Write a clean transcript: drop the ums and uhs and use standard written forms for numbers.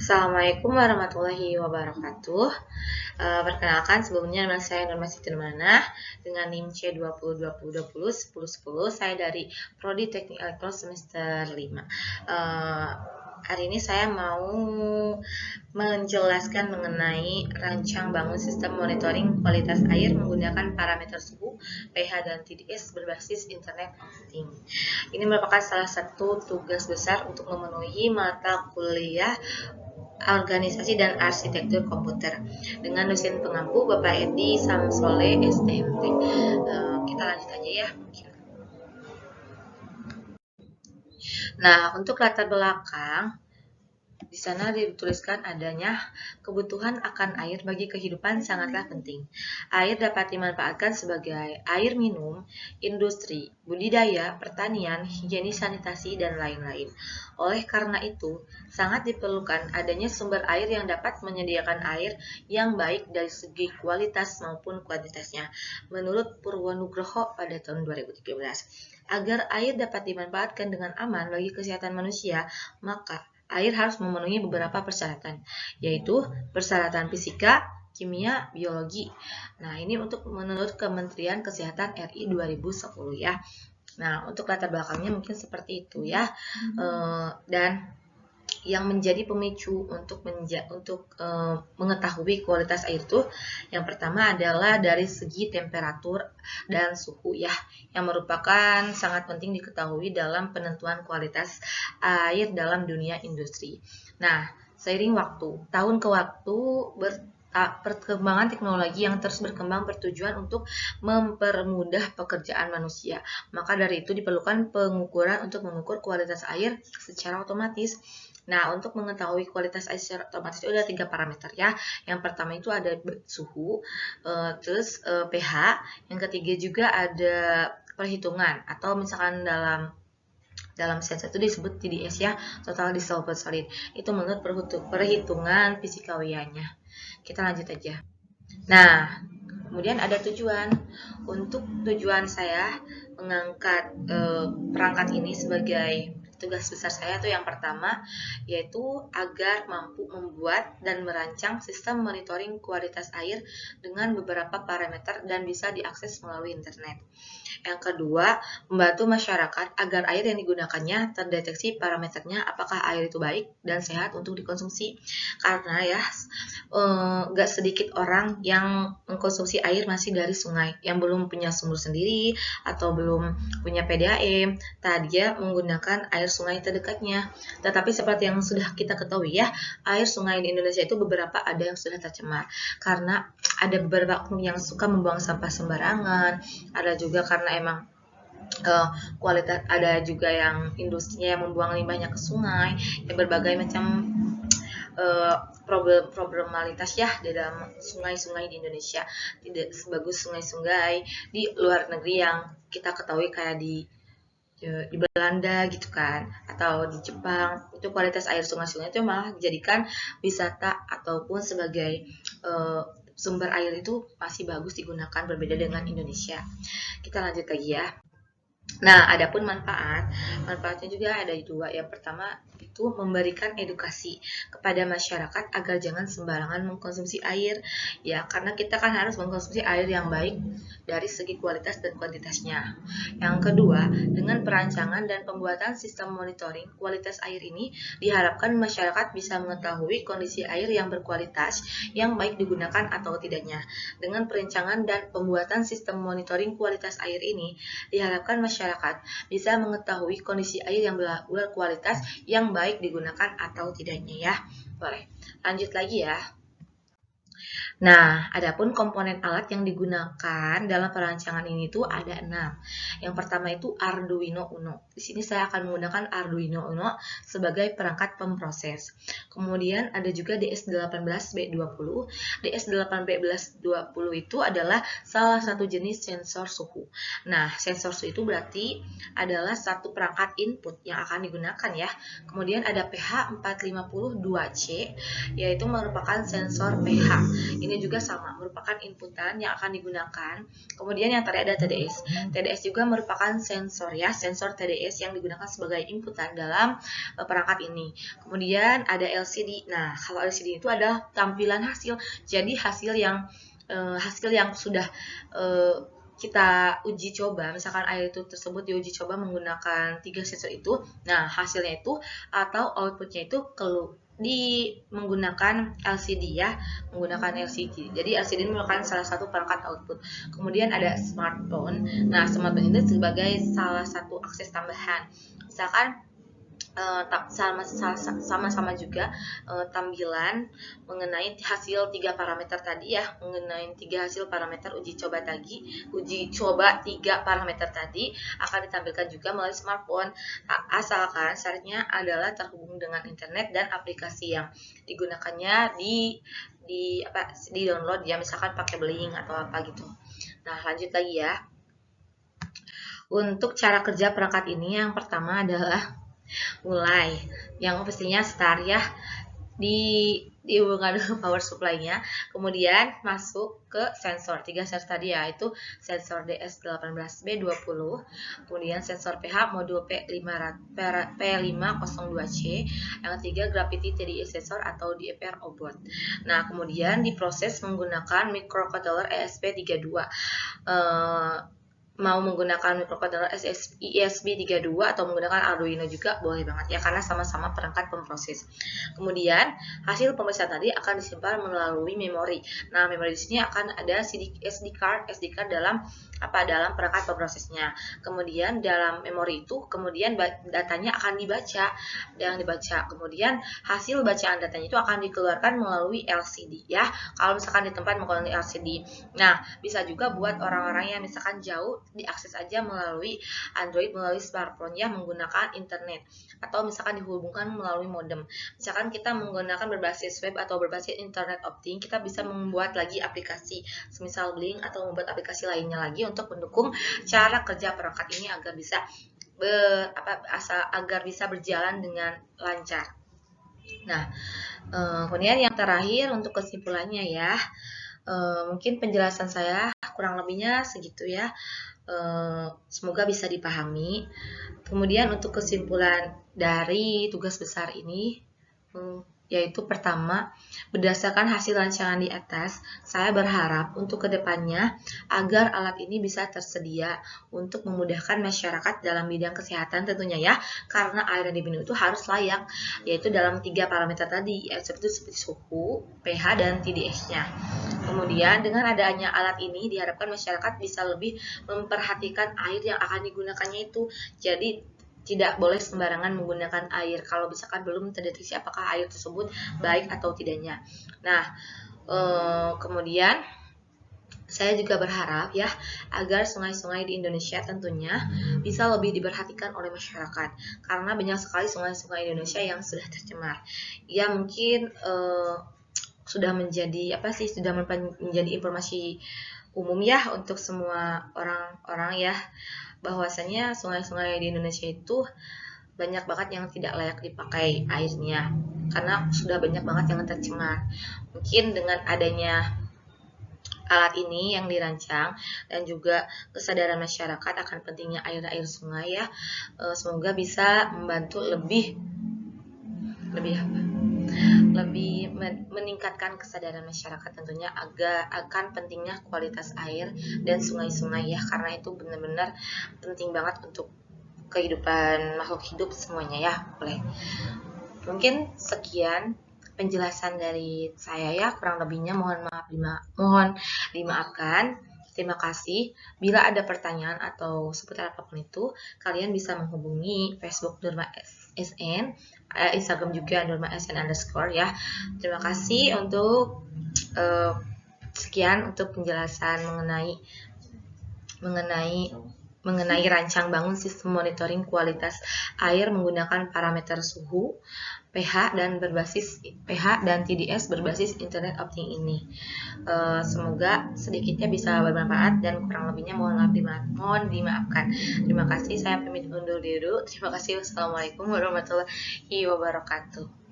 Assalamualaikum warahmatullahi wabarakatuh. Perkenalkan sebelumnya nama saya Nurma Siti Manah dengan NIM C2020201010. Saya dari Prodi Teknik Elektro semester 5. Hari ini saya mau menjelaskan mengenai rancang bangun sistem monitoring kualitas air menggunakan parameter suhu, pH, dan TDS berbasis Internet of Things. Ini merupakan salah satu tugas besar untuk memenuhi mata kuliah Organisasi dan Arsitektur Komputer dengan dosen pengampu Bapak Edi Samsole STMT. Kita lanjut aja ya. Nah, untuk latar belakang di sana dituliskan adanya kebutuhan akan air bagi kehidupan sangatlah penting. Air dapat dimanfaatkan sebagai air minum, industri, budidaya, pertanian, higienis sanitasi, dan lain-lain. Oleh karena itu, sangat diperlukan adanya sumber air yang dapat menyediakan air yang baik dari segi kualitas maupun kuantitasnya. Menurut Purwonugroho pada tahun 2013, agar air dapat dimanfaatkan dengan aman bagi kesehatan manusia, maka air harus memenuhi beberapa persyaratan, yaitu persyaratan fisika, kimia, biologi. Nah, ini untuk menurut Kementerian Kesehatan RI 2010 ya. Nah, untuk latar belakangnya mungkin seperti itu ya. Dan yang menjadi pemicu untuk mengetahui kualitas air itu yang pertama adalah dari segi temperatur dan suhu ya, yang merupakan sangat penting diketahui dalam penentuan kualitas air dalam dunia industri. Nah, seiring waktu, tahun ke waktu perkembangan teknologi yang terus berkembang bertujuan untuk mempermudah pekerjaan manusia. Maka dari itu diperlukan pengukuran untuk mengukur kualitas air secara otomatis. Nah, untuk mengetahui kualitas air secara otomatis itu ada 3 parameter ya. Yang pertama itu ada suhu, terus pH. Yang ketiga juga ada perhitungan atau misalkan dalam sensor itu disebut TDS ya, total dissolved solid. Itu menurut perhitungan fisikawianya. Kita lanjut aja. Nah, kemudian ada tujuan. Untuk tujuan saya mengangkat perangkat ini sebagai tugas besar saya itu yang pertama yaitu agar mampu membuat dan merancang sistem monitoring kualitas air dengan beberapa parameter dan bisa diakses melalui internet. Yang kedua, membantu masyarakat agar air yang digunakannya terdeteksi parameternya apakah air itu baik dan sehat untuk dikonsumsi. Karena ya gak sedikit orang yang mengkonsumsi air masih dari sungai yang belum punya sumur sendiri atau belum punya PDAM. Dia menggunakan air sungai terdekatnya. Tetapi seperti yang sudah kita ketahui ya, air sungai di Indonesia itu beberapa ada yang sudah tercemar karena ada beberapa oknum yang suka membuang sampah sembarangan, ada juga karena emang kualitas, ada juga yang industrinya yang membuang limbahnya ke sungai, yang berbagai macam problemalitas ya di dalam sungai-sungai di Indonesia. Tidak sebagus sungai-sungai di luar negeri yang kita ketahui kayak di Belanda gitu kan, atau di Jepang. Itu kualitas air sungai-sungai itu malah dijadikan wisata ataupun sebagai sumber air itu masih bagus digunakan, berbeda dengan Indonesia. Kita lanjut lagi ya. Nah, adapun manfaatnya juga ada dua. Yang pertama itu memberikan edukasi kepada masyarakat agar jangan sembarangan mengkonsumsi air ya, karena kita kan harus mengkonsumsi air yang baik dari segi kualitas dan kuantitasnya. Yang kedua, dengan perancangan dan pembuatan sistem monitoring kualitas air ini diharapkan masyarakat bisa mengetahui kondisi air yang berkualitas yang baik digunakan atau tidaknya. Dengan perancangan dan pembuatan sistem monitoring kualitas air ini diharapkan masyarakat bisa mengetahui kondisi air yang berkualitas yang baik digunakan atau tidaknya ya. Boleh. Lanjut lagi ya. Nah, adapun komponen alat yang digunakan dalam perancangan ini tuh ada 6. Yang pertama itu Arduino Uno. Di sini saya akan menggunakan Arduino Uno sebagai perangkat pemproses. Kemudian ada juga DS18B20. DS18B20 itu adalah salah satu jenis sensor suhu. Nah, sensor suhu itu berarti adalah satu perangkat input yang akan digunakan ya. Kemudian ada pH 452C, yaitu merupakan sensor pH ini juga sama, merupakan inputan yang akan digunakan. Kemudian yang terakhir ada TDS. TDS juga merupakan sensor ya, sensor TDS yang digunakan sebagai inputan dalam perangkat ini. Kemudian ada LCD. Nah, kalau LCD itu adalah tampilan hasil. Jadi hasil yang sudah kita uji coba, misalkan air itu tersebut diuji coba menggunakan 3 sensor itu. Nah, hasilnya itu atau outputnya itu menggunakan LCD ya, menggunakan LCD. Jadi LCD merupakan salah satu perangkat output. Kemudian ada smartphone. Nah, smartphone ini sebagai salah satu akses tambahan. Misalkan sama-sama juga tampilan mengenai hasil 3 parameter tadi ya, mengenai 3 hasil parameter uji coba 3 parameter tadi akan ditampilkan juga melalui smartphone, asalkan syaratnya adalah terhubung dengan internet dan aplikasi yang digunakannya di download ya, misalkan pakai Blink atau apa gitu. Nah, lanjut lagi ya. Untuk cara kerja perangkat ini, yang pertama adalah mulai, yang pastinya start ya, dihubungkan dengan power supply-nya, kemudian masuk ke sensor 3 sensor tadi ya, itu sensor DS18B20, kemudian sensor pH modul P502C, yang ketiga gravity TDS sensor atau DFR obot. Nah, kemudian diproses menggunakan microcontroller ESP32. Mau menggunakan microcontroller ESP32 atau menggunakan Arduino juga boleh banget ya, karena sama-sama perangkat pemproses. Kemudian hasil pemeriksaan tadi akan disimpan melalui memori. Nah, memori di sini akan ada SD card dalam perangkat pemprosesnya. Kemudian dalam memori itu kemudian datanya akan dibaca. Kemudian hasil bacaan datanya itu akan dikeluarkan melalui LCD ya. Kalau misalkan di tempat menggunakan LCD. Nah, bisa juga buat orang-orang yang misalkan jauh, diakses aja melalui Android, melalui smartphone ya, menggunakan internet, atau misalkan dihubungkan melalui modem. Misalkan kita menggunakan berbasis web atau berbasis internet of things, kita bisa membuat lagi aplikasi semisal Blink atau membuat aplikasi lainnya lagi untuk mendukung cara kerja perangkat ini agar bisa berjalan dengan lancar. Nah, kemudian yang terakhir untuk kesimpulannya ya, mungkin penjelasan saya kurang lebihnya segitu ya. Semoga bisa dipahami. Kemudian untuk kesimpulan dari tugas besar ini, yaitu pertama, berdasarkan hasil rancangan di atas, saya berharap untuk kedepannya agar alat ini bisa tersedia untuk memudahkan masyarakat dalam bidang kesehatan tentunya ya, karena air yang diminum itu harus layak, yaitu dalam 3 parameter tadi, seperti suhu, pH, dan TDS-nya. Kemudian dengan adanya alat ini diharapkan masyarakat bisa lebih memperhatikan air yang akan digunakannya itu. Jadi tidak boleh sembarangan menggunakan air kalau misalkan belum terdeteksi apakah air tersebut baik atau tidaknya. Nah, kemudian saya juga berharap ya agar sungai-sungai di Indonesia tentunya bisa lebih diperhatikan oleh masyarakat, karena banyak sekali sungai-sungai Indonesia yang sudah tercemar. Ya mungkin sudah menjadi informasi umum ya untuk semua orang-orang ya, bahwasanya sungai-sungai di Indonesia itu banyak banget yang tidak layak dipakai airnya, karena sudah banyak banget yang tercemar. Mungkin dengan adanya alat ini yang dirancang dan juga kesadaran masyarakat akan pentingnya air sungai ya, semoga bisa membantu lebih meningkatkan kesadaran masyarakat tentunya akan pentingnya kualitas air dan sungai-sungai ya, karena itu benar-benar penting banget untuk kehidupan makhluk hidup semuanya ya. Boleh. Mungkin sekian penjelasan dari saya ya, kurang lebihnya mohon dimaafkan. Terima kasih. Bila ada pertanyaan atau seputar apapun itu, kalian bisa menghubungi Facebook Nurma SN, Instagram juga Nurma SN _ ya. Terima kasih untuk sekian untuk penjelasan mengenai rancang bangun sistem monitoring kualitas air menggunakan parameter suhu, pH dan TDS berbasis Internet of Things ini. Semoga sedikitnya bisa bermanfaat dan kurang lebihnya mohon dimaafkan. Terima kasih, saya pamit undur diri. Terima kasih. Wassalamualaikum warahmatullahi wabarakatuh.